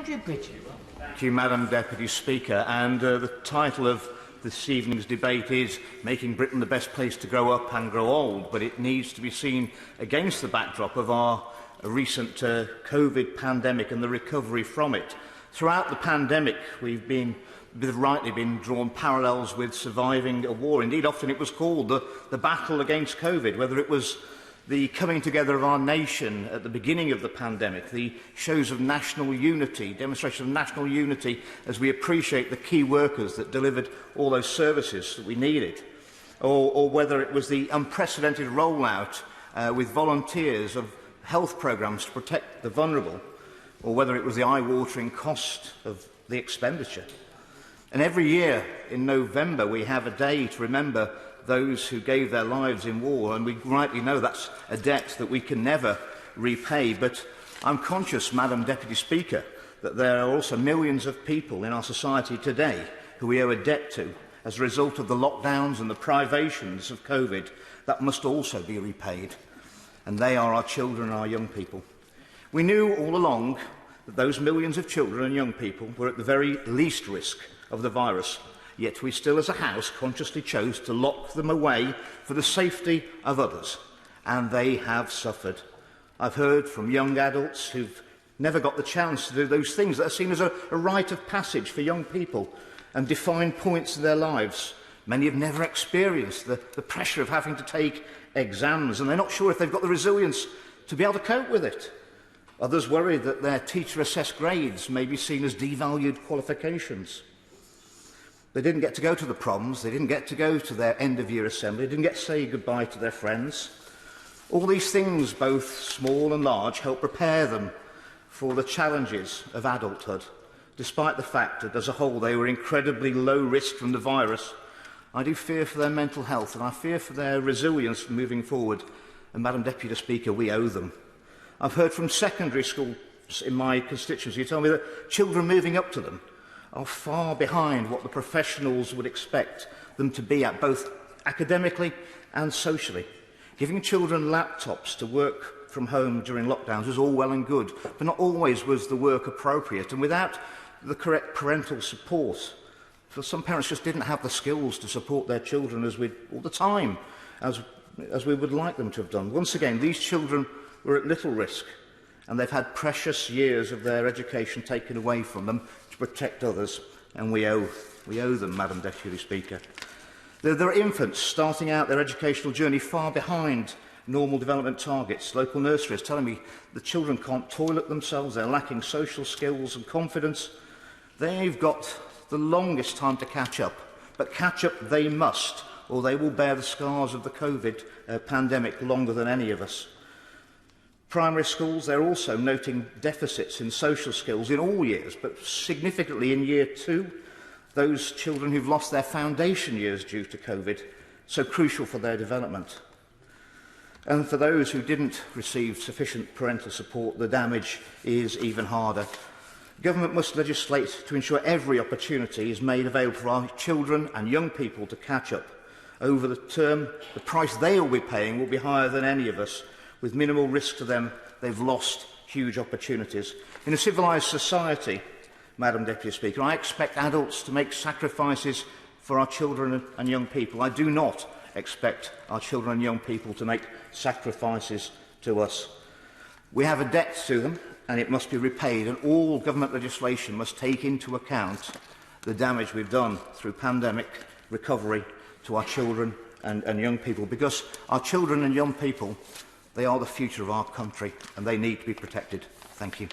Bridgen. Thank you, Madam Deputy Speaker. And the title of this evening's debate is Making Britain the Best Place to Grow Up and Grow Old, but it needs to be seen against the backdrop of our recent COVID pandemic and the recovery from it. Throughout the pandemic, we've rightly been drawn parallels with surviving a war. Indeed, often it was called the battle against COVID, whether it was the coming together of our nation at the beginning of the pandemic, the shows of national unity, demonstration of national unity as we appreciate the key workers that delivered all those services that we needed, or whether it was the unprecedented rollout with volunteers of health programmes to protect the vulnerable, or whether it was the eye-watering cost of the expenditure. And every year in November we have a day to remember those who gave their lives in war, and we rightly know that's a debt that we can never repay. But I'm conscious, Madam Deputy Speaker, that there are also millions of people in our society today who we owe a debt to as a result of the lockdowns and the privations of COVID that must also be repaid. And they are our children and our young people. We knew all along that those millions of children and young people were at the very least risk of the virus. Yet we still, as a House, consciously chose to lock them away for the safety of others, and they have suffered. I've heard from young adults who've never got the chance to do those things that are seen as a rite of passage for young people and define points in their lives. Many have never experienced the pressure of having to take exams, and they're not sure if they've got the resilience to be able to cope with it. Others worry that their teacher-assessed grades may be seen as devalued qualifications. They didn't get to go to the proms, they didn't get to go to their end-of-year assembly, they didn't get to say goodbye to their friends. All these things, both small and large, help prepare them for the challenges of adulthood, despite the fact that, as a whole, they were incredibly low risk from the virus. I do fear for their mental health, and I fear for their resilience moving forward. And, Madam Deputy Speaker, we owe them. I've heard from secondary schools in my constituency who tell me that children moving up to them are far behind what the professionals would expect them to be at, both academically and socially. Giving children laptops to work from home during lockdowns was all well and good, but not always was the work appropriate, and without the correct parental support. For some parents just didn't have the skills to support their children all the time, as we would like them to have done. Once again, these children were at little risk, and they've had precious years of their education taken away from them to protect others, and we owe them, Madam Deputy Speaker. There are infants starting out their educational journey far behind normal development targets. Local nurseries telling me the children can't toilet themselves, they're lacking social skills and confidence. They've got the longest time to catch up, but catch up they must, or they will bear the scars of the COVID pandemic longer than any of us. Primary schools, they're also noting deficits in social skills in all years, but significantly in Year 2, those children who've lost their foundation years due to COVID, so crucial for their development. And for those who didn't receive sufficient parental support, the damage is even harder. Government must legislate to ensure every opportunity is made available for our children and young people to catch up. Over the term, the price they will be paying will be higher than any of us. With minimal risk to them, they've lost huge opportunities. In a civilised society, Madam Deputy Speaker, I expect adults to make sacrifices for our children and young people. I do not expect our children and young people to make sacrifices to us. We have a debt to them, and it must be repaid, and all government legislation must take into account the damage we've done through pandemic recovery to our children and young people, because our children and young people, they are the future of our country, and they need to be protected. Thank you.